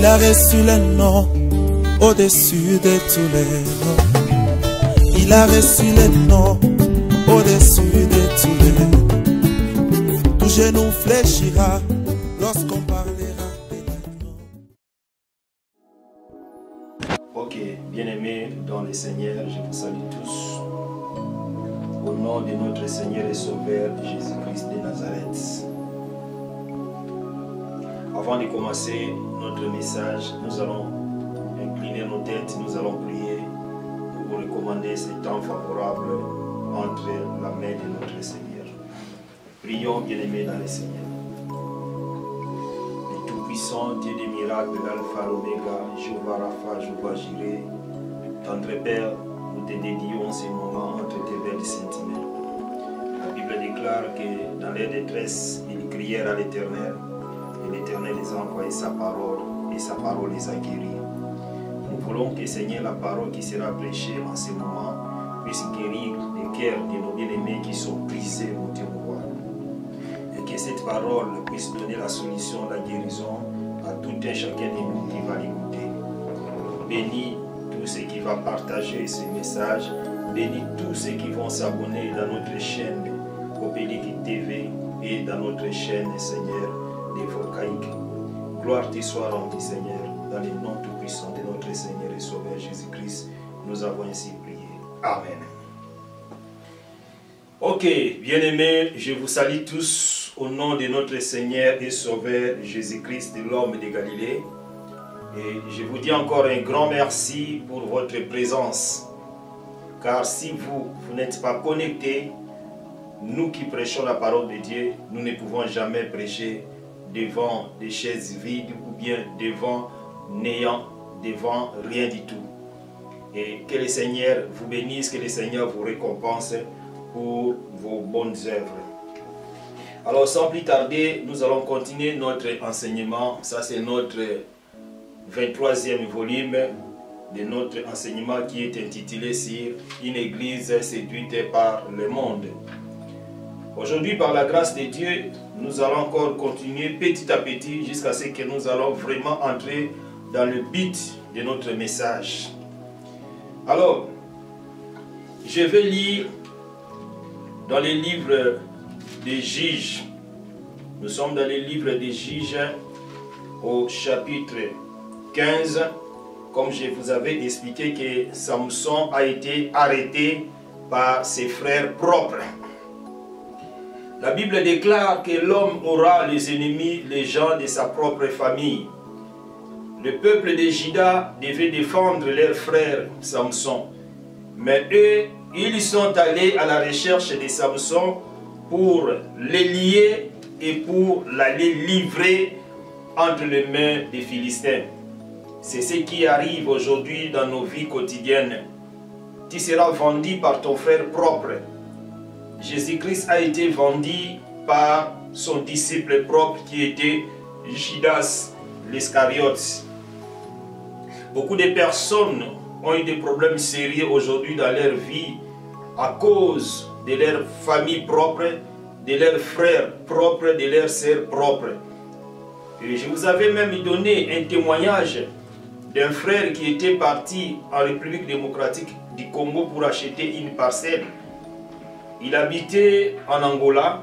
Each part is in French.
Il a reçu le nom au-dessus de tous les noms. Il a reçu le nom au-dessus de tous les noms. Tout genou fléchira lorsqu'on parlera de notre nom. Ok, bien-aimés dans le Seigneur, je vous salue tous. Au nom de notre Seigneur et Sauveur Jésus-Christ de Nazareth. Avant de commencer notre message, nous allons incliner nos têtes, nous allons prier pour vous recommander ce temps favorable entre la main de notre Seigneur. Prions, bien-aimés dans le Seigneur. Le Tout-Puissant, Dieu des miracles, l'Alpha, l'Oméga, Jéhovah Rapha, Jéhovah Jireh, tendre Père, nous te dédions ces moments entre tes belles saintes mains. La Bible déclare que dans leur détresse, ils crièrent à l'Éternel. Et l'Éternel les a envoyé sa parole, et sa parole les a guéris. Nous voulons que, Seigneur, la parole qui sera prêchée en ce moment puisse guérir les cœurs de nos bien-aimés qui sont brisés, mon Dieu, mon roi. Et que cette parole puisse donner la solution, la guérison à tout un chacun de nous qui va l'écouter. Bénis tous ceux qui vont partager ce message. Bénis tous ceux qui vont s'abonner dans notre chaîne Copélique TV et dans notre chaîne, Seigneur, des Volcaïques. Gloire te soit rendue, Seigneur, dans le nom tout-puissant de notre Seigneur et Sauveur Jésus-Christ. Nous avons ainsi prié. Amen. Ok, bien-aimés, je vous salue tous au nom de notre Seigneur et Sauveur Jésus-Christ, de l'homme de Galilée. Et je vous dis encore un grand merci pour votre présence. Car si vous n'êtes pas connectés, nous qui prêchons la parole de Dieu, nous ne pouvons jamais prêcher devant des chaises vides ou bien devant néant, devant rien du tout. Et que le Seigneur vous bénisse, que le Seigneur vous récompense pour vos bonnes œuvres. Alors sans plus tarder, nous allons continuer notre enseignement. Ça c'est notre 23e volume de notre enseignement qui est intitulé sur une église séduite par le monde. Aujourd'hui, par la grâce de Dieu, nous allons encore continuer petit à petit jusqu'à ce que nous allons vraiment entrer dans le but de notre message. Alors, je vais lire dans les livres des Juges. Nous sommes dans les livres des Juges au chapitre 15. Comme je vous avais expliqué que Samson a été arrêté par ses frères propres. La Bible déclare que l'homme aura les ennemis, les gens de sa propre famille. Le peuple de Juda devait défendre leur frère Samson. Mais eux, ils sont allés à la recherche de Samson pour les lier et pour l'aller livrer entre les mains des Philistins. C'est ce qui arrive aujourd'hui dans nos vies quotidiennes. Tu seras vendu par ton frère propre. Jésus-Christ a été vendu par son disciple propre qui était Judas l'Iscariote. Beaucoup de personnes ont eu des problèmes sérieux aujourd'hui dans leur vie à cause de leur famille propre, de leurs frères propres, de leurs sœurs propres. Et je vous avais même donné un témoignage d'un frère qui était parti en République démocratique du Congo pour acheter une parcelle. Il habitait en Angola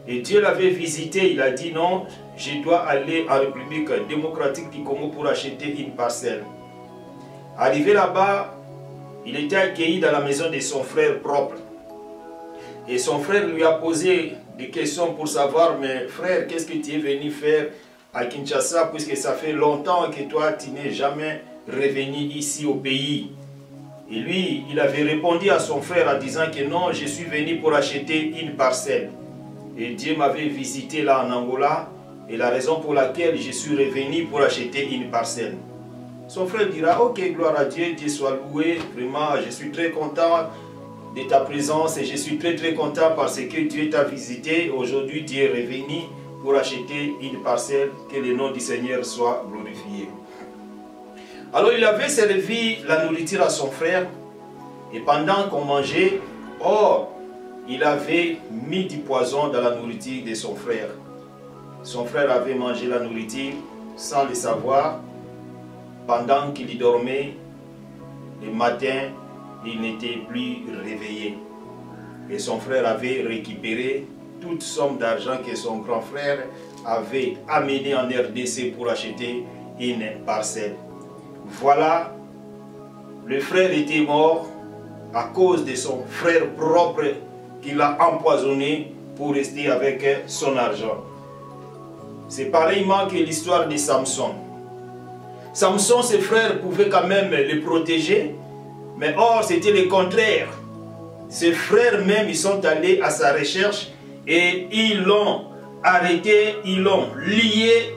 et Dieu l'avait visité. Il a dit non, je dois aller en République démocratique du Congo pour acheter une parcelle. Arrivé là-bas, il était accueilli dans la maison de son frère propre. Et son frère lui a posé des questions pour savoir, mais frère, qu'est-ce que tu es venu faire à Kinshasa puisque ça fait longtemps que toi tu n'es jamais revenu ici au pays. Et lui, il avait répondu à son frère en disant que non, je suis venu pour acheter une parcelle. Et Dieu m'avait visité là en Angola, et la raison pour laquelle je suis revenu pour acheter une parcelle. Son frère dira, ok, gloire à Dieu, Dieu soit loué, vraiment, je suis très content de ta présence et je suis très content parce que Dieu t'a visité. Aujourd'hui, Dieu est revenu pour acheter une parcelle, que le nom du Seigneur soit glorifié. Alors il avait servi la nourriture à son frère et pendant qu'on mangeait, il avait mis du poison dans la nourriture de son frère. Son frère avait mangé la nourriture sans le savoir pendant qu'il dormait, le matin, il n'était plus réveillé. Et son frère avait récupéré toute somme d'argent que son grand frère avait amené en RDC pour acheter une parcelle. Voilà, le frère était mort à cause de son frère propre qu'il a empoisonné pour rester avec son argent. C'est pareillement que l'histoire de Samson. Samson, ses frères pouvaient quand même le protéger, mais or c'était le contraire. Ses frères même, ils sont allés à sa recherche et ils l'ont arrêté, ils l'ont lié,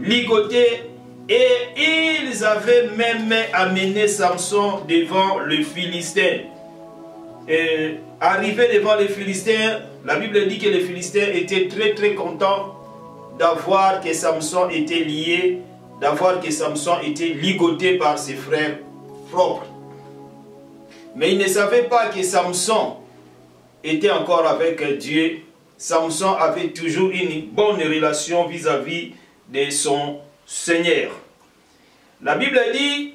ligoté, et ils avaient même amené Samson devant le Philistin. Et arrivé devant les Philistins, la Bible dit que les Philistins étaient très contents d'avoir que Samson était lié, d'avoir que Samson était ligoté par ses frères propres. Mais ils ne savaient pas que Samson était encore avec Dieu. Samson avait toujours une bonne relation vis-à-vis de son Seigneur. La Bible dit,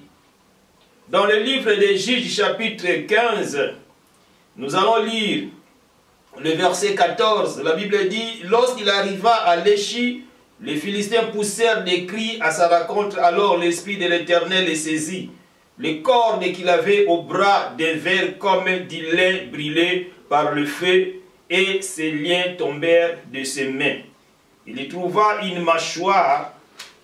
dans le livre des Juges chapitre 15, nous allons lire le verset 14. La Bible dit, lorsqu'il arriva à Léchi, les Philistins poussèrent des cris à sa rencontre, alors l'Esprit de l'Éternel les saisit. Les cordes qu'il avait au bras devinrent comme du lin brûlé par le feu, et ses liens tombèrent de ses mains. Il y trouva une mâchoire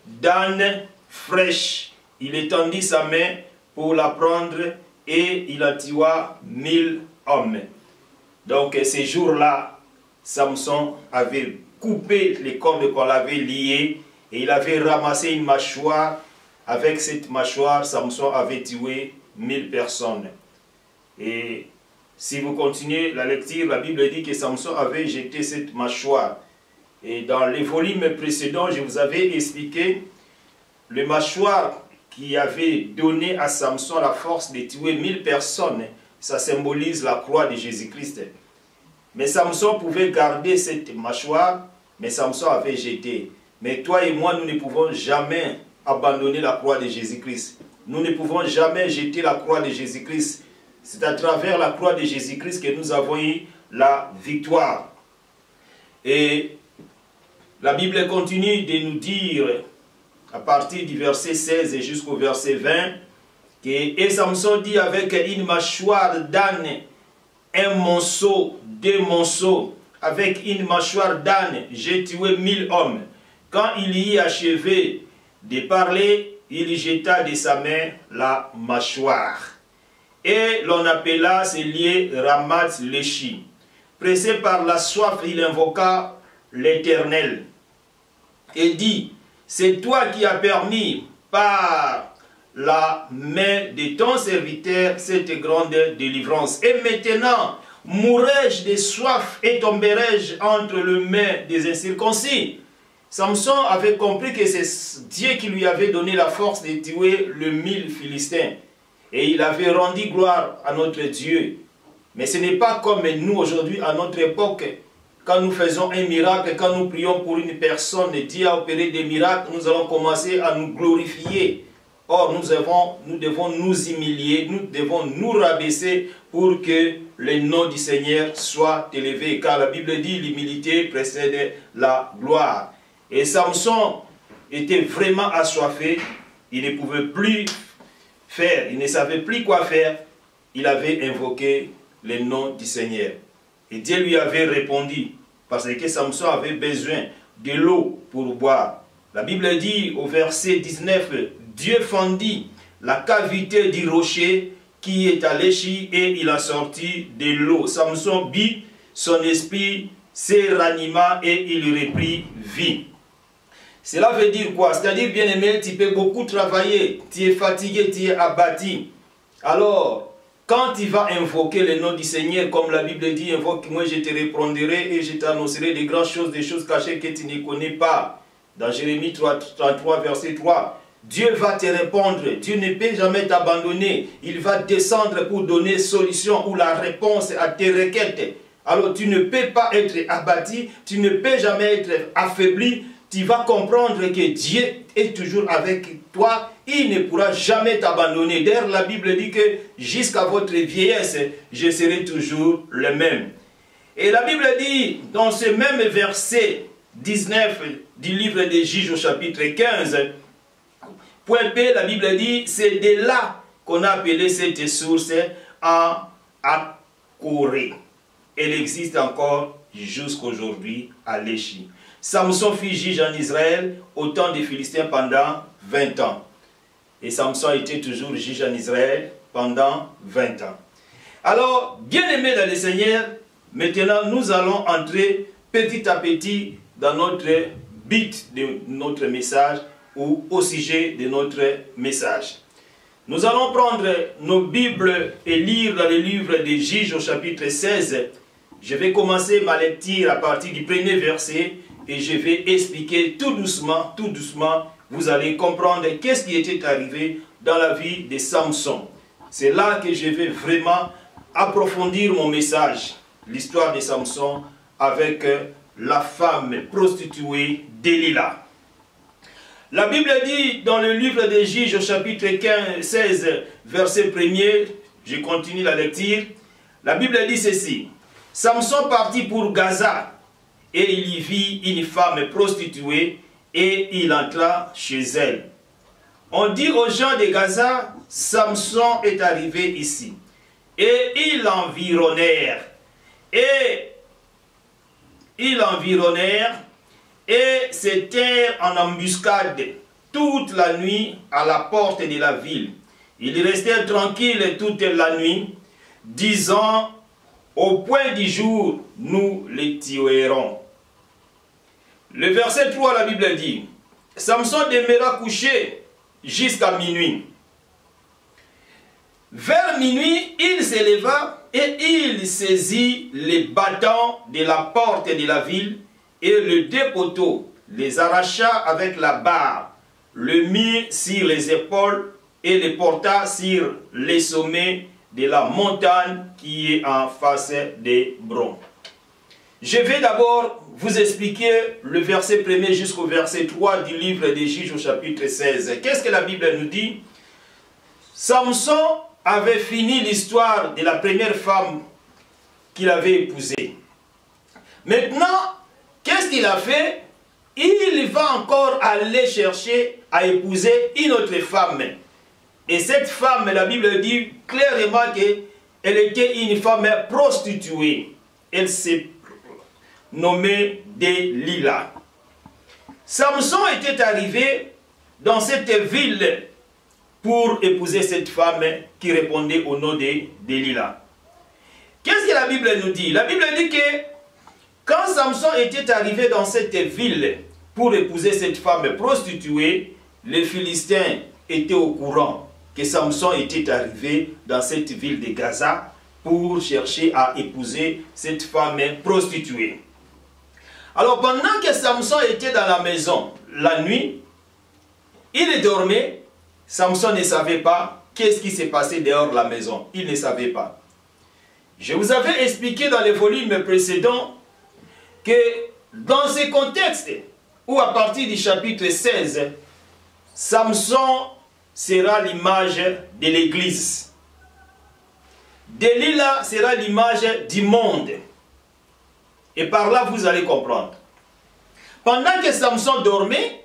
d'âne fraîche. Il étendit sa main pour la prendre, et il en tua 1000 hommes. Donc ces jours-là, Samson avait coupé les cordes qu'on l'avait liées, et il avait ramassé une mâchoire. Avec cette mâchoire, Samson avait tué 1000 personnes. Et si vous continuez la lecture, la Bible dit que Samson avait jeté cette mâchoire. Et dans les volumes précédents, je vous avais expliqué le mâchoire qui avait donné à Samson la force de tuer 1000 personnes. Ça symbolise la croix de Jésus-Christ. Mais Samson pouvait garder cette mâchoire, mais Samson avait jeté. Mais toi et moi, nous ne pouvons jamais abandonner la croix de Jésus-Christ. Nous ne pouvons jamais jeter la croix de Jésus-Christ. C'est à travers la croix de Jésus-Christ que nous avons eu la victoire. Et la Bible continue de nous dire, à partir du verset 16 jusqu'au verset 20, que et Samson dit avec une mâchoire d'âne, un monceau, 2 monceaux, avec une mâchoire d'âne, j'ai tué 1000 hommes. Quand il y eut achevé de parler, il jeta de sa main la mâchoire. Et l'on appela ce lieu Ramath Léchi. Pressé par la soif, il invoqua l'Éternel et dit, c'est toi qui as permis par la main de ton serviteur cette grande délivrance. Et maintenant, mourrai-je de soif et tomberai-je entre les mains des incirconcis? Samson avait compris que c'est Dieu qui lui avait donné la force de tuer le 1000 Philistins. Et il avait rendu gloire à notre Dieu. Mais ce n'est pas comme nous aujourd'hui, à notre époque, quand nous faisons un miracle, quand nous prions pour une personne, Dieu a opéré des miracles, nous allons commencer à nous glorifier. Or, nous devons nous humilier, nous devons nous rabaisser pour que le nom du Seigneur soit élevé. Car la Bible dit, l'humilité précède la gloire. Et Samson était vraiment assoiffé, il ne pouvait plus faire, il ne savait plus quoi faire. Il avait invoqué le nom du Seigneur. Et Dieu lui avait répondu, parce que Samson avait besoin de l'eau pour boire. La Bible dit au verset 19, Dieu fendit la cavité du rocher qui est à Léchi et il a sorti de l'eau. Samson but, son esprit se ranima et il reprit vie. Cela veut dire quoi? C'est-à-dire, bien aimé, tu peux beaucoup travailler, tu es fatigué, tu es abattu. Alors, quand tu vas invoquer le nom du Seigneur, comme la Bible dit, invoque-moi, je te répondrai et je t'annoncerai des grandes choses, des choses cachées que tu ne connais pas. Dans Jérémie 33, verset 3, Dieu va te répondre, Dieu ne peut jamais t'abandonner. Il va descendre pour donner solution ou la réponse à tes requêtes. Alors, tu ne peux pas être abattu, tu ne peux jamais être affaibli. Tu vas comprendre que Dieu est toujours avec toi, il ne pourra jamais t'abandonner. D'ailleurs, la Bible dit que jusqu'à votre vieillesse, je serai toujours le même. Et la Bible dit, dans ce même verset 19 du livre des Juges au chapitre 15, point B, la Bible dit, c'est de là qu'on a appelé cette source en Akoré. Elle existe encore jusqu'aujourd'hui à Léchi. Samson fut juge en Israël au temps des Philistins pendant 20 ans. Et Samson était toujours juge en Israël pendant 20 ans. Alors, bien-aimés dans le Seigneur, maintenant nous allons entrer petit à petit dans notre but de notre message ou au sujet de notre message. Nous allons prendre nos Bibles et lire dans le livre des Juges au chapitre 16. Je vais commencer ma lecture à partir du premier verset et je vais expliquer tout doucement, vous allez comprendre qu'est-ce qui était arrivé dans la vie de Samson. C'est là que je vais vraiment approfondir mon message, l'histoire de Samson avec la femme prostituée Delilah. La Bible dit dans le livre des Juges au chapitre 16, verset 1er, je continue la lecture, la Bible dit ceci. Samson partit pour Gaza et il y vit une femme prostituée et il entra chez elle. On dit aux gens de Gaza, Samson est arrivé ici. Et ils l'environnèrent. Et c'était en embuscade toute la nuit à la porte de la ville. Ils restèrent tranquilles toute la nuit, disant, au point du jour, nous les tuerons. Le verset 3, la Bible dit, Samson demeura couché jusqu'à minuit. Vers minuit, il s'éleva et il saisit les battants de la porte de la ville et le deux poteaux, les arracha avec la barre, le mit sur les épaules et les porta sur les sommets de la montagne qui est en face d'Hébron. Je vais d'abord vous expliquer le verset 1er jusqu'au verset 3 du livre des Juges au chapitre 16. Qu'est-ce que la Bible nous dit? Samson avait fini l'histoire de la première femme qu'il avait épousée. Maintenant, qu'est-ce qu'il a fait? Il va encore aller chercher à épouser une autre femme. Et cette femme, la Bible dit clairement qu'elle était une femme prostituée. Elle s'est nommée Delilah. Samson était arrivé dans cette ville pour épouser cette femme qui répondait au nom de Delilah. Qu'est-ce que la Bible nous dit? La Bible dit que quand Samson était arrivé dans cette ville pour épouser cette femme prostituée, les Philistins étaient au courant que Samson était arrivé dans cette ville de Gaza pour chercher à épouser cette femme prostituée. Alors pendant que Samson était dans la maison la nuit, il dormait. Samson ne savait pas qu'est-ce qui s'est passé dehors de la maison. Il ne savait pas. Je vous avais expliqué dans les volumes précédents que dans ce contexte où à partir du chapitre 16, Samson sera l'image de l'Église. Delilah sera l'image du monde. Et par là, vous allez comprendre. Pendant que Samson dormait,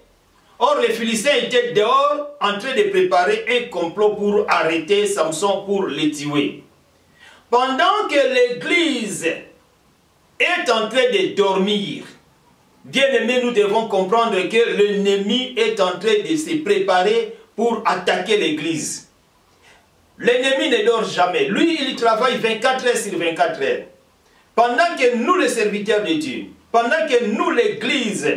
or les Philistins étaient dehors en train de préparer un complot pour arrêter Samson, pour le tuer. Pendant que l'Église est en train de dormir, bien-aimés, nous devons comprendre que l'ennemi est en train de se préparer pour attaquer l'Église. L'ennemi ne dort jamais. Lui, il travaille 24 heures sur 24 heures. Pendant que nous, les serviteurs de Dieu, pendant que nous, l'Église,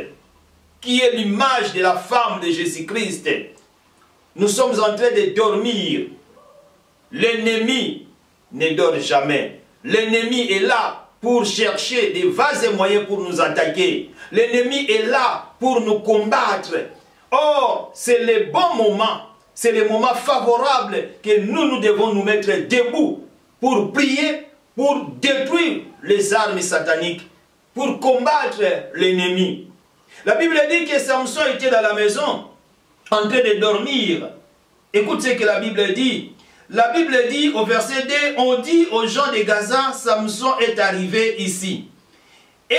qui est l'image de la femme de Jésus-Christ, nous sommes en train de dormir, l'ennemi ne dort jamais. L'ennemi est là pour chercher des vastes moyens pour nous attaquer. L'ennemi est là pour nous combattre. Or, c'est le bon moment, c'est le moment favorable que nous devons nous mettre debout pour prier, pour détruire les armes sataniques, pour combattre l'ennemi. La Bible dit que Samson était dans la maison en train de dormir. Écoute ce que la Bible dit. La Bible dit au verset 2, on dit aux gens de Gaza, Samson est arrivé ici. Et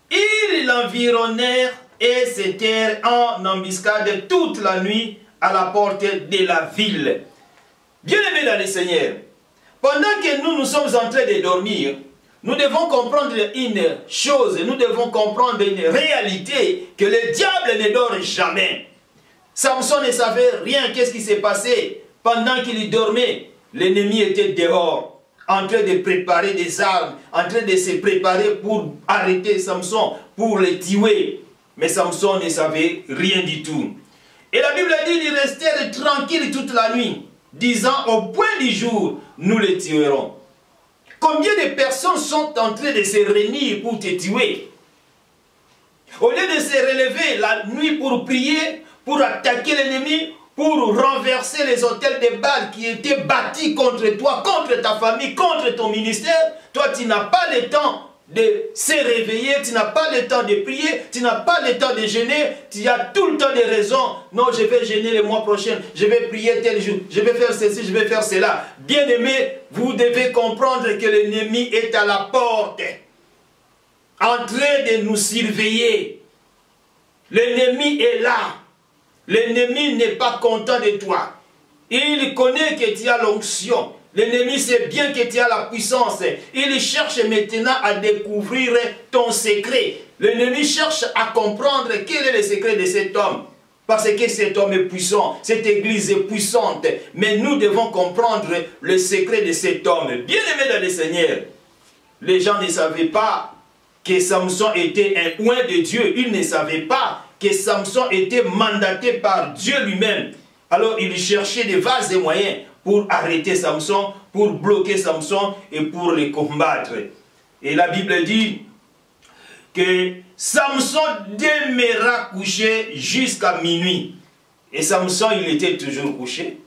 ils l'environnèrent et s'étaient en embuscade toute la nuit à la porte de la ville. Bien-aimés dans le Seigneur, pendant que nous sommes en train de dormir, nous devons comprendre une chose, nous devons comprendre une réalité, que le diable ne dort jamais. Samson ne savait rien, qu'est-ce qui s'est passé. Pendant qu'il dormait, l'ennemi était dehors, en train de préparer des armes, en train de se préparer pour arrêter Samson, pour le tuer. Mais Samson ne savait rien du tout. Et la Bible dit qu'ils restèrent tranquilles toute la nuit, disant au point du jour, nous le tuerons. Combien de personnes sont en train de se réunir pour te tuer? Au lieu de se relever la nuit pour prier, pour attaquer l'ennemi, pour renverser les hôtels de Baal qui étaient bâtis contre toi, contre ta famille, contre ton ministère, toi tu n'as pas le temps de se réveiller, tu n'as pas le temps de prier, tu n'as pas le temps de jeûner, tu as tout le temps des raisons. Non, je vais jeûner le mois prochain, je vais prier tel jour, je vais faire ceci, je vais faire cela. Bien-aimés, vous devez comprendre que l'ennemi est à la porte, en train de nous surveiller. L'ennemi est là. L'ennemi n'est pas content de toi. Il connaît que tu as l'onction. L'ennemi sait bien que tu as la puissance. Il cherche maintenant à découvrir ton secret. L'ennemi cherche à comprendre quel est le secret de cet homme. Parce que cet homme est puissant. Cette église est puissante. Mais nous devons comprendre le secret de cet homme. Bien-aimé dans le Seigneur, les gens ne savaient pas que Samson était un oint de Dieu. Ils ne savaient pas que Samson était mandaté par Dieu lui-même. Alors il cherchait des vases et moyens pour arrêter Samson, pour bloquer Samson et pour le combattre. Et la Bible dit que Samson demeura couché jusqu'à minuit. Et Samson, il était toujours couché.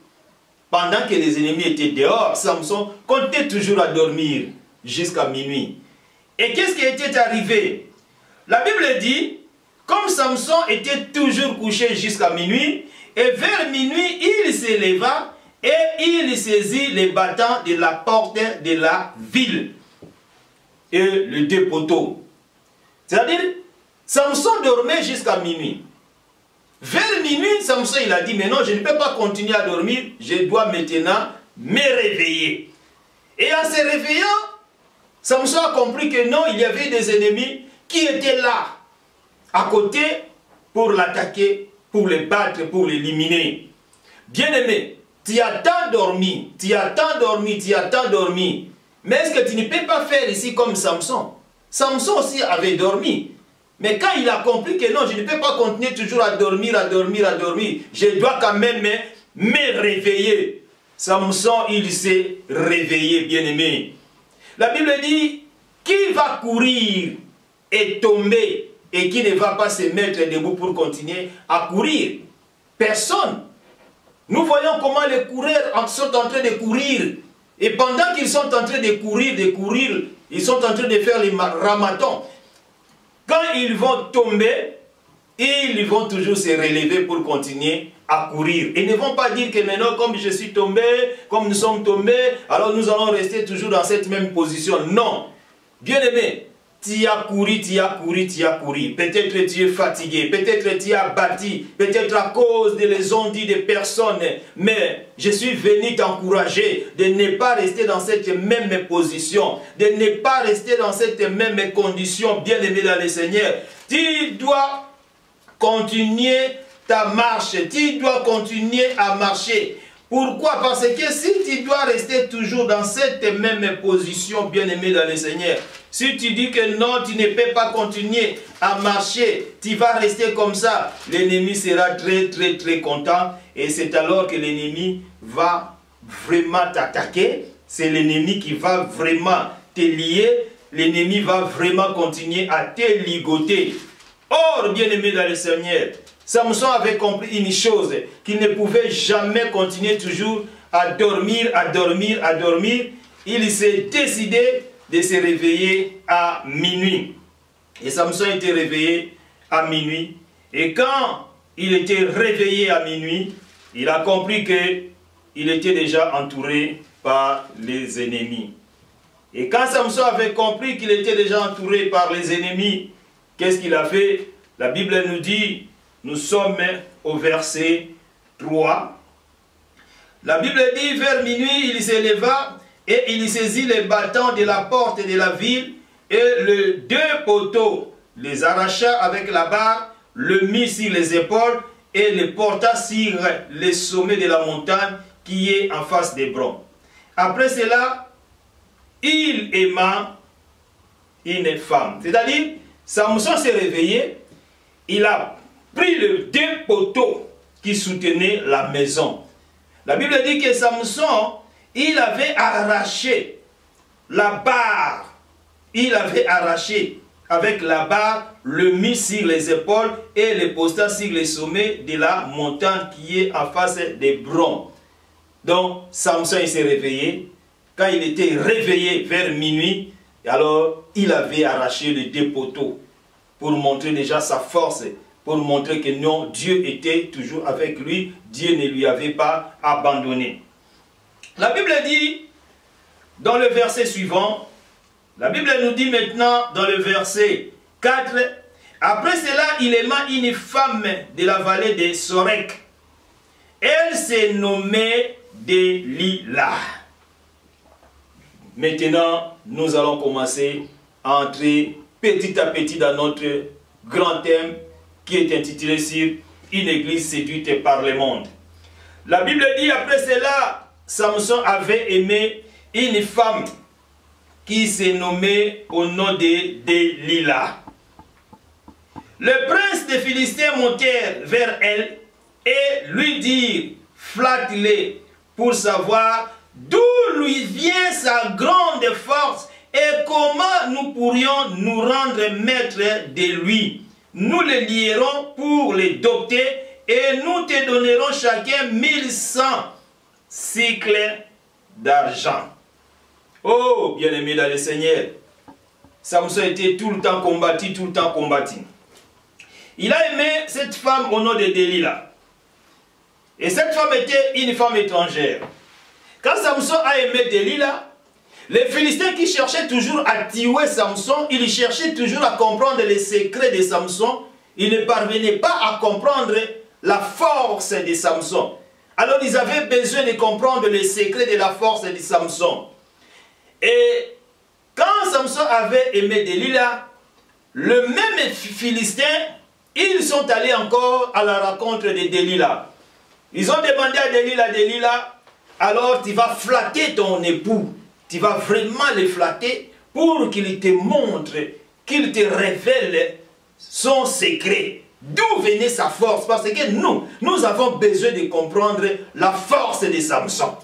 Pendant que les ennemis étaient dehors, Samson comptait toujours à dormir jusqu'à minuit. Et qu'est-ce qui était arrivé? La Bible dit, comme Samson était toujours couché jusqu'à minuit, et vers minuit, il se leva et il saisit les battants de la porte de la ville et le deux poteaux. C'est-à-dire, Samson dormait jusqu'à minuit. Vers minuit, Samson il a dit, mais non, je ne peux pas continuer à dormir, je dois maintenant me réveiller. Et en se réveillant, Samson a compris que non, il y avait des ennemis qui étaient là, à côté, pour l'attaquer, pour le battre, pour l'éliminer. Bien-aimé, tu as tant dormi, tu as tant dormi, tu as tant dormi. Mais est-ce que tu ne peux pas faire ici comme Samson? Samson aussi avait dormi. Mais quand il a compris que non, je ne peux pas continuer toujours à dormir, à dormir, à dormir. Je dois quand même me réveiller. Samson, il s'est réveillé, bien-aimé. La Bible dit, qui va courir et tomber et qui ne va pas se mettre debout pour continuer à courir? Personne. Nous voyons comment les coureurs sont en train de courir. Et pendant qu'ils sont en train de courir, ils sont en train de faire les ramatons. Quand ils vont tomber, ils vont toujours se relever pour continuer à courir. Ils ne vont pas dire que maintenant, comme je suis tombé, comme nous sommes tombés, alors nous allons rester toujours dans cette même position. Non. Bien-aimé, tu as couru, tu as couru, tu as couru. Peut-être tu es fatigué, peut-être tu as bâti, peut-être à cause des ondes des personnes. Mais je suis venu t'encourager de ne pas rester dans cette même position, de ne pas rester dans cette même condition, bien-aimé dans le Seigneur. Tu dois continuer ta marche, tu dois continuer à marcher. Pourquoi? Parce que si tu dois rester toujours dans cette même position, bien-aimé dans le Seigneur, si tu dis que non, tu ne peux pas continuer à marcher, tu vas rester comme ça, l'ennemi sera très, très, très content. Et c'est alors que l'ennemi va vraiment t'attaquer. C'est l'ennemi qui va vraiment te lier. L'ennemi va vraiment continuer à te ligoter. Or, bien-aimé dans le Seigneur, Samson avait compris une chose, qu'il ne pouvait jamais continuer toujours à dormir, à dormir, à dormir. Il s'est décidé de se réveiller à minuit. Et Samson était réveillé à minuit. Et quand il était réveillé à minuit, il a compris qu'il était déjà entouré par les ennemis. Et quand Samson avait compris qu'il était déjà entouré par les ennemis, qu'est-ce qu'il a fait? La Bible nous dit, nous sommes au verset 3. La Bible dit, vers minuit, il s'éleva et il saisit les battants de la porte de la ville et les deux poteaux les arracha avec la barre, le mit sur les épaules et les porta sur les sommets de la montagne qui est en face d'Hébron. Après cela, il aima une femme. C'est-à-dire, Samson s'est réveillé, il a pris les deux poteaux qui soutenaient la maison. La Bible dit que Samson, il avait arraché la barre. Il avait arraché avec la barre, le mis sur les épaules et le posta sur les sommets de la montagne qui est en face d'Hébron. Donc, Samson il s'est réveillé. Quand il était réveillé vers minuit, alors il avait arraché les deux poteaux pour montrer déjà sa force, pour montrer que non, Dieu était toujours avec lui, Dieu ne lui avait pas abandonné. La Bible dit, dans le verset suivant, la Bible nous dit maintenant, dans le verset 4, après cela, il aima une femme de la vallée de Sorek. Elle s'est nommée Delilah. Maintenant, nous allons commencer à entrer petit à petit dans notre grand thème qui est intitulé sur une église séduite par le monde. La Bible dit, après cela, Samson avait aimé une femme qui s'est nommée au nom de Delilah. Le prince des Philistins montèrent vers elle et lui dirent, flatte-les pour savoir d'où lui vient sa grande force et comment nous pourrions nous rendre maîtres de lui. Nous le lierons pour les dompter et nous te donnerons chacun 1100 cycles d'argent. Oh, bien-aimé dans le Seigneur, Samson était tout le temps combattu, tout le temps combattu. Il a aimé cette femme au nom de Delilah. Et cette femme était une femme étrangère. Quand Samson a aimé Delilah, les Philistins qui cherchaient toujours à tuer Samson, ils cherchaient toujours à comprendre les secrets de Samson. Ils ne parvenaient pas à comprendre la force de Samson. Alors ils avaient besoin de comprendre les secrets de la force de Samson. Et quand Samson avait aimé Delilah, le même Philistin, ils sont allés encore à la rencontre de Delilah. Ils ont demandé à Delilah, Delilah, alors tu vas flatter ton époux. Tu vas vraiment le flatter pour qu'il te montre, qu'il te révèle son secret. D'où venait sa force? Parce que nous avons besoin de comprendre la force de Samson.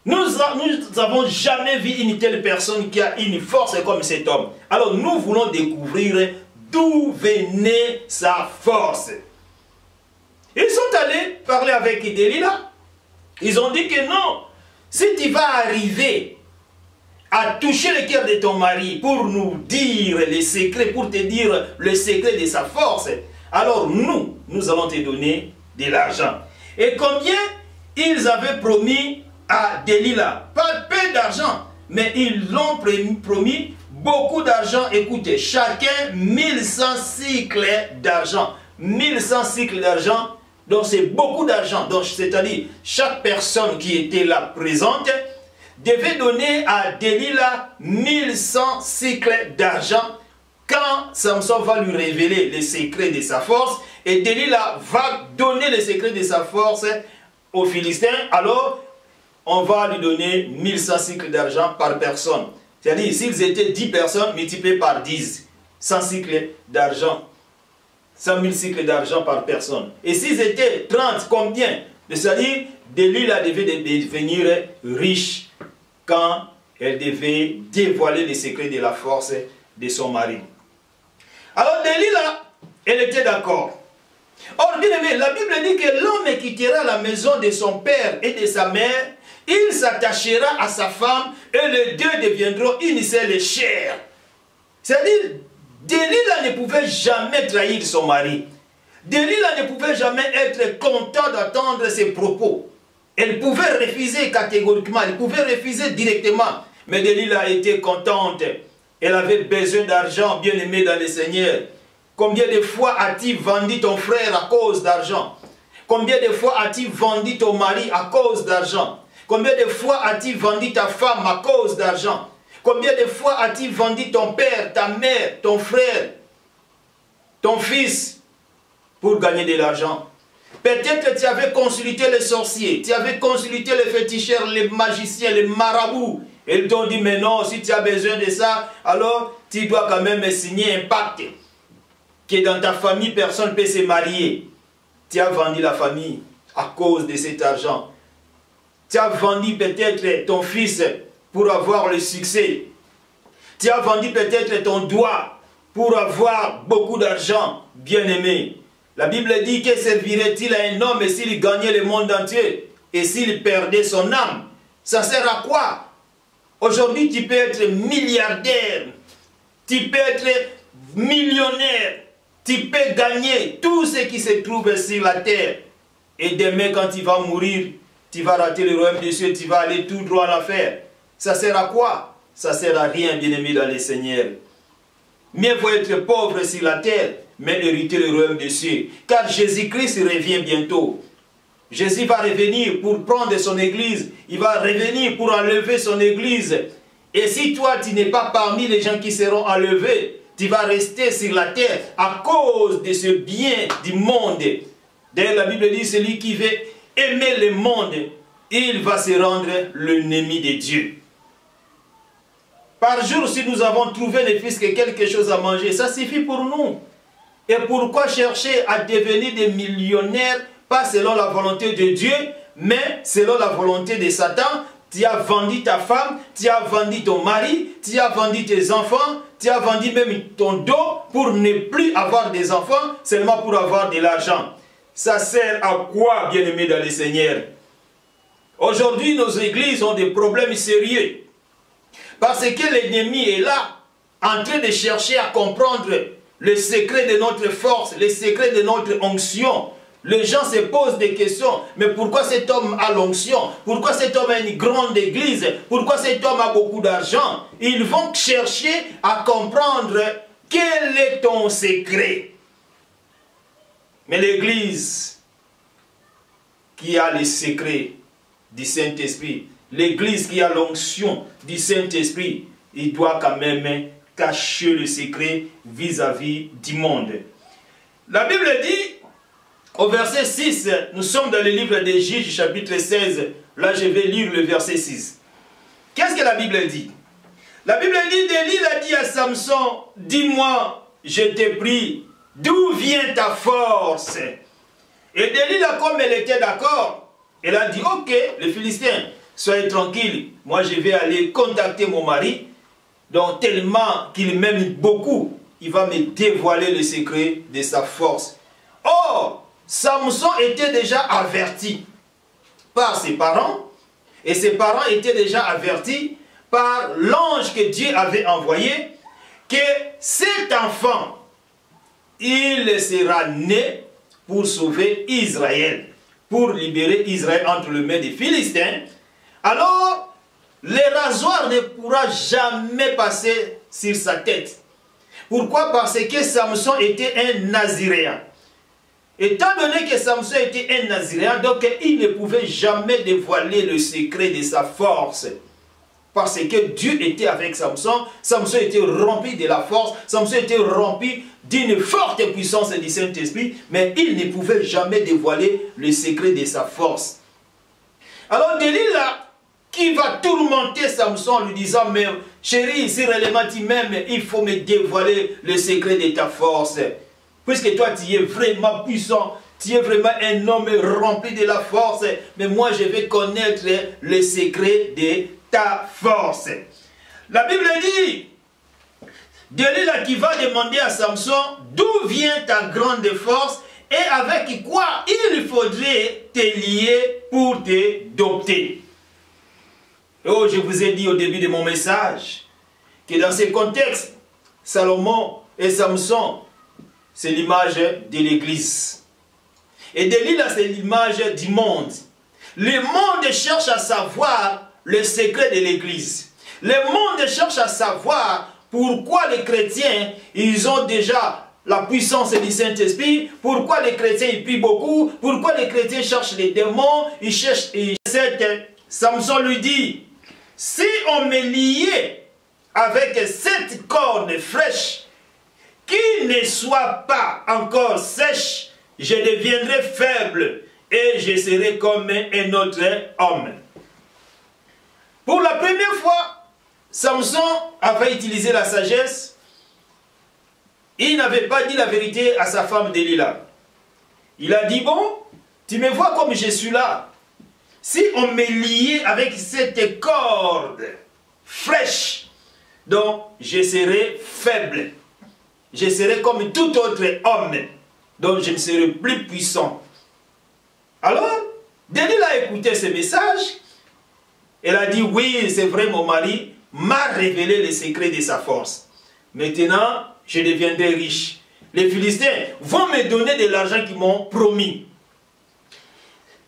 Nous n'avons jamais vu une telle personne qui a une force comme cet homme. Alors nous voulons découvrir d'où venait sa force. Ils sont allés parler avec Delilah. Ils ont dit que non, si tu vas arriver à toucher le cœur de ton mari pour nous dire les secrets, pour te dire le secret de sa force, alors nous allons te donner de l'argent. Et combien ils avaient promis à Delilah? Pas peu d'argent, mais ils l'ont promis beaucoup d'argent. Écoutez, chacun 1100 cycles d'argent. 1100 cycles d'argent. Donc c'est beaucoup d'argent. Donc c'est-à-dire chaque personne qui était là présente devait donner à Delilah 1100 cycles d'argent quand Samson va lui révéler les secrets de sa force. Et Delilah va donner les secrets de sa force aux Philistins. Alors on va lui donner 1100 cycles d'argent par personne. C'est-à-dire s'ils étaient 10 personnes multipliées par 10, 100 cycles d'argent. 100 000 cycles d'argent par personne. Et s'ils étaient 30, combien? C'est-à-dire, Delilah devait devenir riche quand elle devait dévoiler les secrets de la force de son mari. Alors Delilah, elle était d'accord. Or, bien aimé, la Bible dit que l'homme quittera la maison de son père et de sa mère, il s'attachera à sa femme et les deux deviendront une seule chair. C'est-à-dire, Delilah ne pouvait jamais trahir son mari. Delilah ne pouvait jamais être content d'entendre ses propos. Elle pouvait refuser catégoriquement, elle pouvait refuser directement. Mais Delilah était contente. Elle avait besoin d'argent, bien-aimé dans le Seigneur. Combien de fois as-tu vendu ton frère à cause d'argent? Combien de fois as-tu vendu ton mari à cause d'argent? Combien de fois as-tu vendu ta femme à cause d'argent? Combien de fois as-tu vendu ton père, ta mère, ton frère, ton fils pour gagner de l'argent? Peut-être que tu avais consulté les sorciers, tu avais consulté les féticheurs, les magiciens, les marabouts. Et ils t'ont dit, mais non, si tu as besoin de ça, alors tu dois quand même signer un pacte. Que dans ta famille, personne ne peut se marier. Tu as vendu la famille à cause de cet argent. Tu as vendu peut-être ton fils pour avoir le succès. Tu as vendu peut-être ton doigt pour avoir beaucoup d'argent, bien-aimé. La Bible dit, que servirait-il à un homme s'il gagnait le monde entier et s'il perdait son âme? Ça sert à quoi? Aujourd'hui, tu peux être milliardaire, tu peux être millionnaire, tu peux gagner tout ce qui se trouve sur la terre. Et demain, quand tu vas mourir, tu vas rater le royaume des cieux, tu vas aller tout droit en enfer. Ça sert à quoi? Ça sert à rien, bien-aimé dans le Seigneur. Mieux vaut être pauvre sur la terre, mais hériter le royaume des cieux. Car Jésus-Christ revient bientôt. Jésus va revenir pour prendre son église. Il va revenir pour enlever son église. Et si toi, tu n'es pas parmi les gens qui seront enlevés, tu vas rester sur la terre à cause de ce bien du monde. D'ailleurs, la Bible dit, celui qui veut aimer le monde, il va se rendre l'ennemi de Dieu. Par jour, si nous avons trouvé ne fût-ce que quelque chose à manger, ça suffit pour nous. Et pourquoi chercher à devenir des millionnaires, pas selon la volonté de Dieu, mais selon la volonté de Satan? Tu as vendu ta femme, tu as vendu ton mari, tu as vendu tes enfants, tu as vendu même ton dos pour ne plus avoir des enfants, seulement pour avoir de l'argent. Ça sert à quoi, bien-aimés dans le Seigneur? Aujourd'hui, nos églises ont des problèmes sérieux. Parce que l'ennemi est là, en train de chercher à comprendre le secret de notre force, le secret de notre onction. Les gens se posent des questions. Mais pourquoi cet homme a l'onction? Pourquoi cet homme a une grande église? Pourquoi cet homme a beaucoup d'argent? Ils vont chercher à comprendre quel est ton secret. Mais l'église qui a le secret du Saint-Esprit, l'église qui a l'onction du Saint-Esprit, il doit quand même cacher le secret vis-à-vis du monde. La Bible dit, au verset 6, nous sommes dans le livre des Juges, chapitre 16. Là, je vais lire le verset 6. Qu'est-ce que la Bible dit? La Bible dit, Delilah dit à Samson, dis-moi, je t'ai pris, d'où vient ta force? Et Delilah, comme elle était d'accord, elle a dit, ok, les Philistins, soyez tranquilles, moi je vais aller contacter mon mari, donc tellement qu'il m'aime beaucoup, il va me dévoiler le secret de sa force. Or, Samson était déjà averti par ses parents, et ses parents étaient déjà avertis par l'ange que Dieu avait envoyé, que cet enfant, il sera né pour sauver Israël, pour libérer Israël entre les mains des Philistins. Alors, le rasoir ne pourra jamais passer sur sa tête. Pourquoi? Parce que Samson était un Naziréen. Étant donné que Samson était un Naziréen, donc il ne pouvait jamais dévoiler le secret de sa force. Parce que Dieu était avec Samson, Samson était rempli de la force, Samson était rempli d'une forte puissance du Saint-Esprit, mais il ne pouvait jamais dévoiler le secret de sa force. Alors Delilah, qui va tourmenter Samson en lui disant, mais chérie, si réellement tu m'aimes, il faut me dévoiler le secret de ta force. Puisque toi, tu es vraiment puissant, tu es vraiment un homme rempli de la force, mais moi, je vais connaître le secret de ta force. La Bible dit, Delilah qui va demander à Samson, d'où vient ta grande force et avec quoi il faudrait te lier pour te dompter. Oh, je vous ai dit au début de mon message que dans ce contexte, Salomon et Samson c'est l'image de l'Église. Et Delilah, c'est l'image du monde. Le monde cherche à savoir le secret de l'Église. Le monde cherche à savoir pourquoi les chrétiens, ils ont déjà la puissance du Saint-Esprit, pourquoi les chrétiens ils prient beaucoup, pourquoi les chrétiens cherchent les démons, ils cherchent... Samson lui dit, si on me liait avec cette corde fraîche, qui ne soit pas encore sèche, je deviendrai faible et je serai comme un autre homme. Pour la première fois, Samson avait utilisé la sagesse. Il n'avait pas dit la vérité à sa femme Delilah. Il a dit, bon, tu me vois comme je suis là. Si on me liait avec cette corde fraîche, donc je serai faible. Je serai comme tout autre homme. Donc je ne serai plus puissant. Alors, Delilah a écouté ce message. Elle a dit, oui, c'est vrai, mon mari m'a révélé les secrets de sa force. Maintenant, je deviendrai riche. Les Philistins vont me donner de l'argent qu'ils m'ont promis.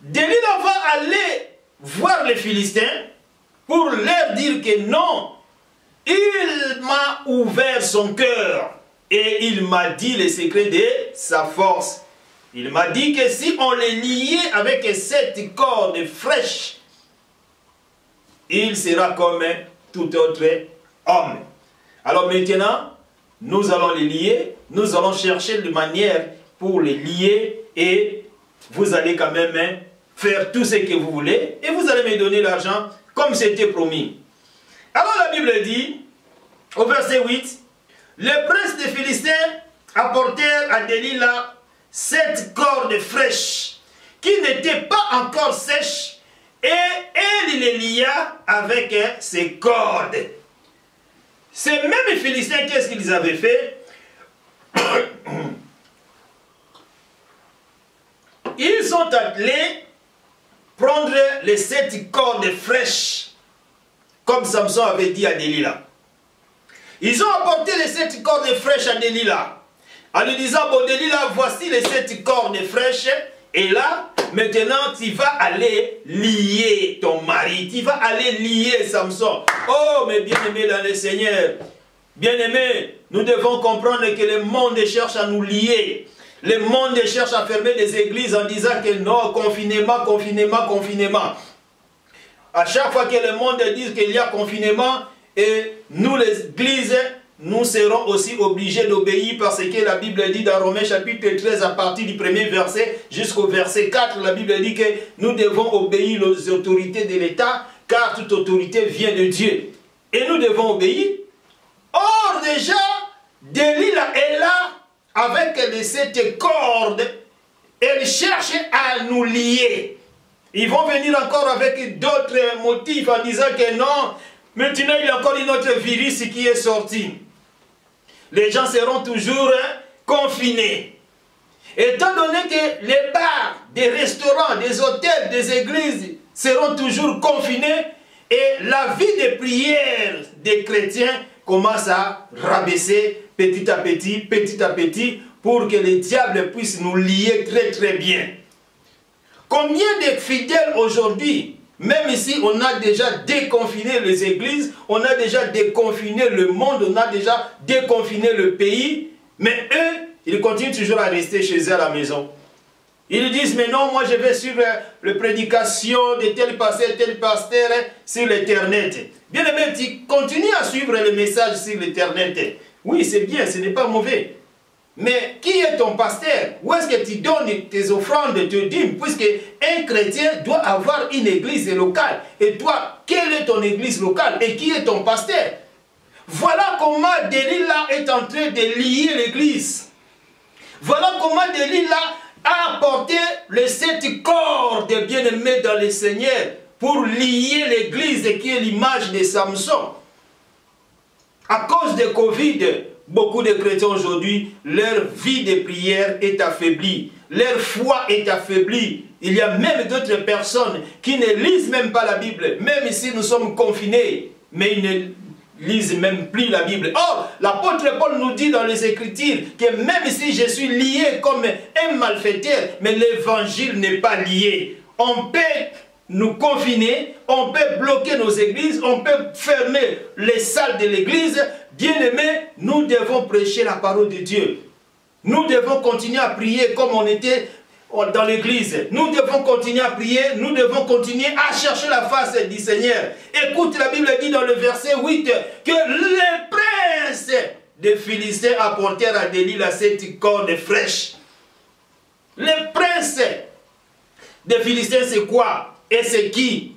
Delilah va aller voir les Philistins pour leur dire que non, il m'a ouvert son cœur et il m'a dit les secrets de sa force. Il m'a dit que si on les liait avec cette corde fraîche, il sera comme tout autre homme. Alors maintenant, nous allons les lier, nous allons chercher de manière pour les lier et vous allez quand même faire tout ce que vous voulez et vous allez me donner l'argent comme c'était promis. Alors la Bible dit, au verset 8, les princes des Philistins apportèrent à Delilah cette corde fraîche qui n'était pas encore sèche et elle les lia avec ses cordes. Ces mêmes Philistins, qu'est-ce qu'ils avaient fait? Ils sont allés prendre les 7 cordes fraîches, comme Samson avait dit à Delilah. Ils ont apporté les 7 cordes fraîches à Delilah, en lui disant, bon Delilah, voici les 7 cordes fraîches, et là, maintenant, tu vas aller lier ton mari, tu vas aller lier Samson. Oh, mes bien-aimés dans le Seigneur, bien-aimés, nous devons comprendre que le monde cherche à nous lier. Le monde cherche à fermer les églises en disant que non, confinement, confinement, confinement. À chaque fois que le monde dit qu'il y a confinement, et nous les églises, nous serons aussi obligés d'obéir parce que la Bible dit dans Romains chapitre 13 à partir du premier verset jusqu'au verset 4, la Bible dit que nous devons obéir aux autorités de l'État car toute autorité vient de Dieu. Et nous devons obéir. Or déjà, Delilah est là avec les 7 cordes. Elle cherche à nous lier. Ils vont venir encore avec d'autres motifs en disant que non, maintenant il y a encore une autre virus qui est sorti. Les gens seront toujours confinés. Étant donné que les bars, des restaurants, des hôtels, des églises seront toujours confinés et la vie de prière des chrétiens commence à rabaisser petit à petit, pour que le diable puisse nous lier très très bien. Combien de fidèles aujourd'hui, même ici on a déjà déconfiné les églises, on a déjà déconfiné le monde, on a déjà déconfiné le pays, mais eux, ils continuent toujours à rester chez eux à la maison. Ils disent, mais non, moi je vais suivre les prédications de tel pasteur sur l'internet. Bien aimé, tu continues à suivre les messages sur l'internet. Oui, c'est bien, ce n'est pas mauvais. Mais qui est ton pasteur? Où est-ce que tu donnes tes offrandes, tes dîmes? Puisque un chrétien doit avoir une église locale. Et toi, quelle est ton église locale? Et qui est ton pasteur? Voilà comment Delilah est en train de lier l'église. Voilà comment Delilah a apporté les 7 cordes bien-aimés dans le Seigneur pour lier l'église qui est l'image de Samson. À cause de Covid, beaucoup de chrétiens aujourd'hui, leur vie de prière est affaiblie. Leur foi est affaiblie. Il y a même d'autres personnes qui ne lisent même pas la Bible. Même si nous sommes confinés, mais ils ne lisent même plus la Bible. Or, l'apôtre Paul nous dit dans les Écritures que même si je suis lié comme un malfaiteur, mais l'évangile n'est pas lié. On peut nous confiner, on peut bloquer nos églises, on peut fermer les salles de l'église. Bien-aimés, nous devons prêcher la parole de Dieu. Nous devons continuer à prier comme on était dans l'église. Nous devons continuer à prier, nous devons continuer à chercher la face du Seigneur. Écoute, la Bible dit dans le verset 8 que les princes des Philistins apportèrent à Delilah 7 cordes fraîches. Les princes des Philistins, c'est quoi? Et c'est qui?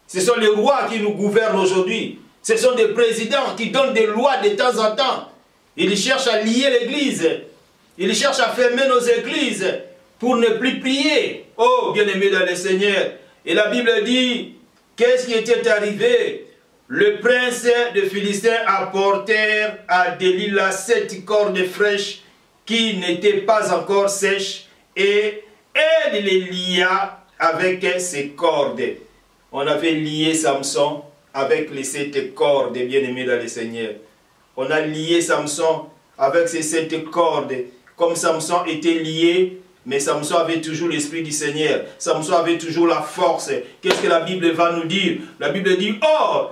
Ce sont les rois qui nous gouvernent aujourd'hui. Ce sont des présidents qui donnent des lois de temps en temps. Ils cherchent à lier l'église. Ils cherchent à fermer nos églises pour ne plus prier. Oh, bien-aimés dans le Seigneur. Et la Bible dit, qu'est-ce qui était arrivé? Le prince de Philistins apportèrent à Delilah 7 cordes fraîches qui n'étaient pas encore sèches, et elle les lia avec ses cordes. On avait lié Samson avec les 7 cordes, bien-aimés dans le Seigneur. On a lié Samson avec ces 7 cordes. Comme Samson était lié, mais Samson avait toujours l'esprit du Seigneur. Samson avait toujours la force. Qu'est-ce que la Bible va nous dire? La Bible dit, oh,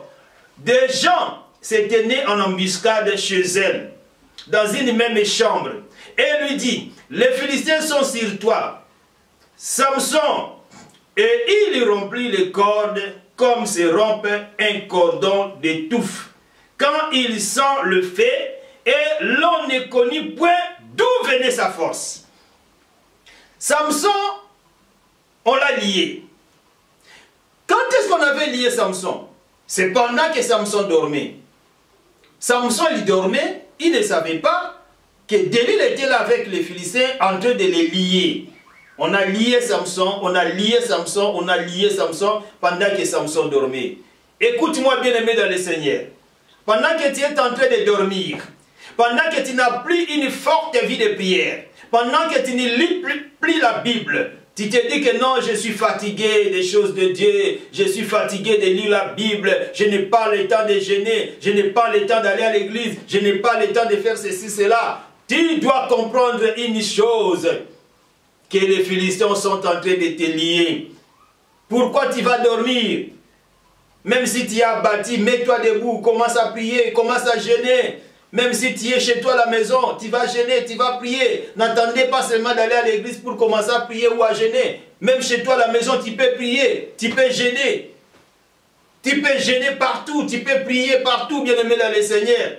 des gens s'étaient nés en embuscade chez elle, dans une même chambre. Et elle lui dit, les Philistins sont sur toi. Samson, et il rompit les cordes comme se rompt un cordon de touffe. Quand il sent le fait, et l'on ne connut point d'où venait sa force. Samson, on l'a lié. Quand est-ce qu'on avait lié Samson? C'est pendant que Samson dormait. Samson, il dormait, il ne savait pas que Delilah était là avec les Philistins en train de les lier. On a lié Samson, on a lié Samson, on a lié Samson pendant que Samson dormait. Écoute-moi, bien-aimé dans le Seigneur. Pendant que tu es en train de dormir, pendant que tu n'as plus une forte vie de prière, pendant que tu ne lis plus la Bible, tu te dis que non, je suis fatigué des choses de Dieu, je suis fatigué de lire la Bible, je n'ai pas le temps de jeûner, je n'ai pas le temps d'aller à l'église, je n'ai pas le temps de faire ceci, cela. Tu dois comprendre une chose, que les Philistins sont en train de te lier. Pourquoi tu vas dormir? Même si tu as bâti, mets-toi debout, commence à prier, commence à jeûner. Même si tu es chez toi à la maison, tu vas jeûner, tu vas prier. N'attendez pas seulement d'aller à l'église pour commencer à prier ou à jeûner. Même chez toi à la maison, tu peux prier, tu peux jeûner. Tu peux jeûner partout, tu peux prier partout, bien-aimé dans le Seigneur.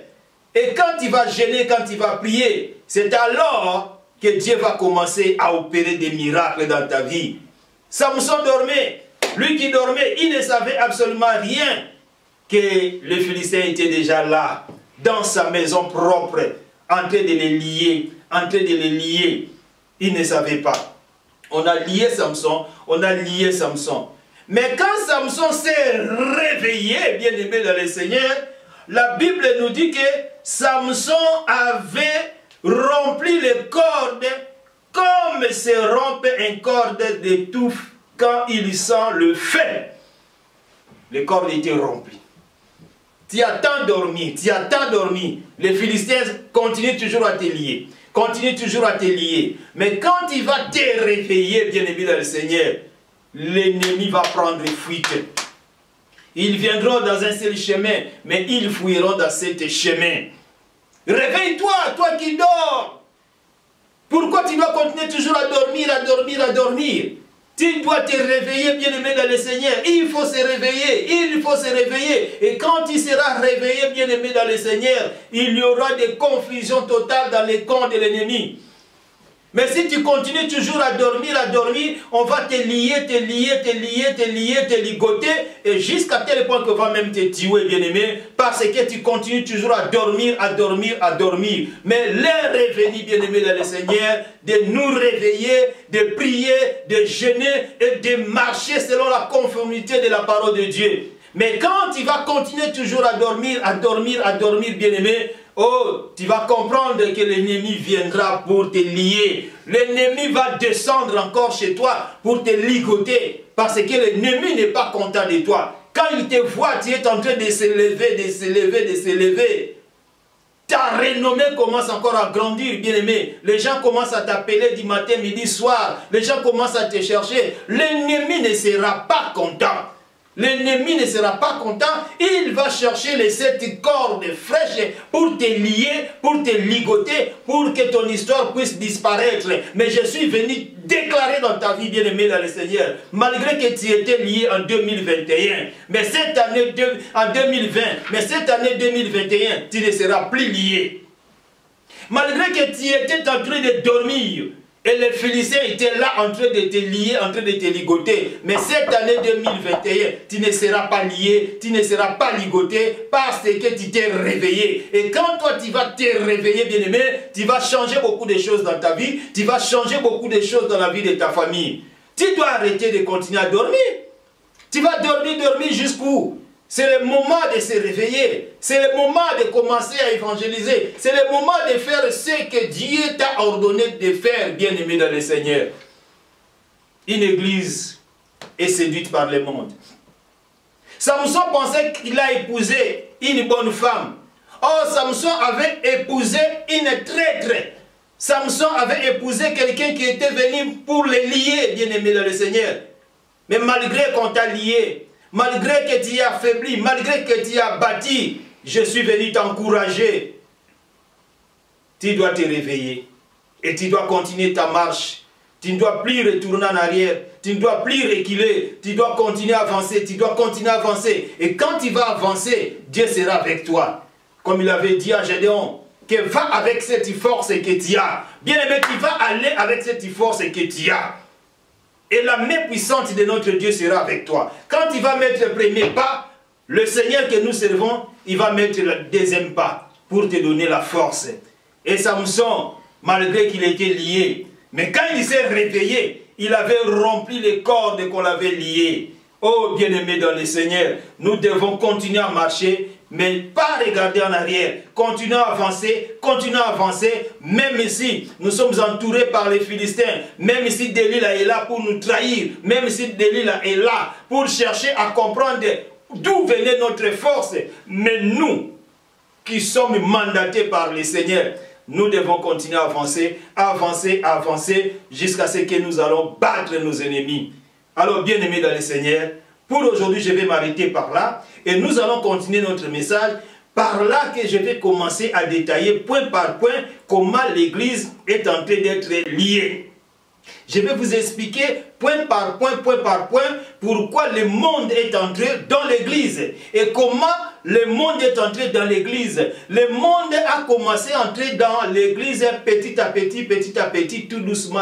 Et quand tu vas jeûner, quand tu vas prier, c'est alors que Dieu va commencer à opérer des miracles dans ta vie. Samson dormait. Lui qui dormait, il ne savait absolument rien que les Philistins étaient déjà là, dans sa maison propre, en train de les lier, en train de les lier. Il ne savait pas. On a lié Samson, on a lié Samson. Mais quand Samson s'est réveillé, bien-aimé dans le Seigneur, la Bible nous dit que Samson avait rempli les cordes comme se rompt une corde de touffe quand il sent le feu. Les cordes étaient remplies. Tu as tant dormi, tu as tant dormi. Les Philistins continuent toujours à te lier. Continuent toujours à te lier. Mais quand il va te réveiller, bien-aimé dans le Seigneur, l'ennemi va prendre fuite. Ils viendront dans un seul chemin, mais ils fuiront dans cet chemin. Réveille-toi, toi qui dors. Pourquoi tu dois continuer toujours à dormir, à dormir, à dormir? Tu dois te réveiller, bien-aimé dans le Seigneur. Il faut se réveiller, il faut se réveiller. Et quand tu seras réveillé, bien-aimé dans le Seigneur, il y aura des confusions totales dans les camps de l'ennemi. Mais si tu continues toujours à dormir, on va te lier, te lier, te lier, te lier, te ligoter, et jusqu'à tel point qu'on va même te tuer, bien-aimé, parce que tu continues toujours à dormir, à dormir, à dormir. Mais l'heure est venue, bien-aimé dans le Seigneur, de nous réveiller, de prier, de jeûner et de marcher selon la conformité de la parole de Dieu. Mais quand tu vas continuer toujours à dormir, bien-aimé, oh, tu vas comprendre que l'ennemi viendra pour te lier. L'ennemi va descendre encore chez toi pour te ligoter. Parce que l'ennemi n'est pas content de toi. Quand il te voit, tu es en train de s'élever, de s'élever, de s'élever. Ta renommée commence encore à grandir, bien-aimé. Les gens commencent à t'appeler du matin, midi, soir. Les gens commencent à te chercher. L'ennemi ne sera pas content. L'ennemi ne sera pas content. Il va chercher les 7 cordes fraîches pour te lier, pour te ligoter, pour que ton histoire puisse disparaître. Mais je suis venu déclarer dans ta vie, bien-aimé dans le Seigneur, malgré que tu étais lié en 2021, mais cette année en 2020, mais cette année 2021, tu ne seras plus lié. Malgré que tu étais en train de dormir, et les Philistins étaient là en train de te lier, en train de te ligoter. Mais cette année 2021, tu ne seras pas lié, tu ne seras pas ligoté parce que tu t'es réveillé. Et quand toi tu vas te réveiller, bien-aimé, tu vas changer beaucoup de choses dans ta vie, tu vas changer beaucoup de choses dans la vie de ta famille. Tu dois arrêter de continuer à dormir. Tu vas dormir jusqu'où? C'est le moment de se réveiller. C'est le moment de commencer à évangéliser. C'est le moment de faire ce que Dieu t'a ordonné de faire, bien-aimé dans le Seigneur. Une église est séduite par le monde. Samson pensait qu'il a épousé une bonne femme. Or, Samson avait épousé une traître. Samson avait épousé quelqu'un qui était venu pour le lier, bien-aimé dans le Seigneur. Mais malgré qu'on t'a lié, malgré que tu es affaibli, malgré que tu as bâti, je suis venu t'encourager. Tu dois te réveiller et tu dois continuer ta marche. Tu ne dois plus retourner en arrière, tu ne dois plus reculer, tu dois continuer à avancer, tu dois continuer à avancer. Et quand tu vas avancer, Dieu sera avec toi. Comme il avait dit à Gédéon, que va avec cette force que tu as. Bien aimé, tu vas aller avec cette force que tu as. Et la main puissante de notre Dieu sera avec toi. Quand il va mettre le premier pas, le Seigneur que nous servons, il va mettre le deuxième pas pour te donner la force. Et Samson, malgré qu'il était lié, mais quand il s'est réveillé, il avait rempli les cordes qu'on l'avait liées. Oh bien-aimés dans le Seigneur, nous devons continuer à marcher, mais pas regarder en arrière. Continuons à avancer, même si nous sommes entourés par les Philistins, même si Delilah est là pour nous trahir, même si Delilah est là pour chercher à comprendre d'où venait notre force. Mais nous, qui sommes mandatés par le Seigneur, nous devons continuer à avancer, jusqu'à ce que nous allons battre nos ennemis. Alors, bien-aimés dans le Seigneur, pour aujourd'hui, je vais m'arrêter par là et nous allons continuer notre message. Par là que je vais commencer à détailler point par point comment l'Église est en train d'être liée. Je vais vous expliquer point par point, pourquoi le monde est entré dans l'Église et comment le monde est entré dans l'Église. Le monde a commencé à entrer dans l'Église petit à petit, tout doucement,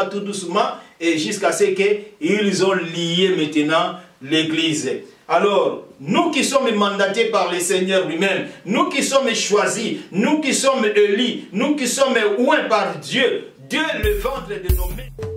et jusqu'à ce qu'ils ont lié maintenant l'Église. Alors, nous qui sommes mandatés par le Seigneur lui-même, nous qui sommes choisis, nous qui sommes élus, nous qui sommes oints par Dieu, Dieu le ventre de nos mains.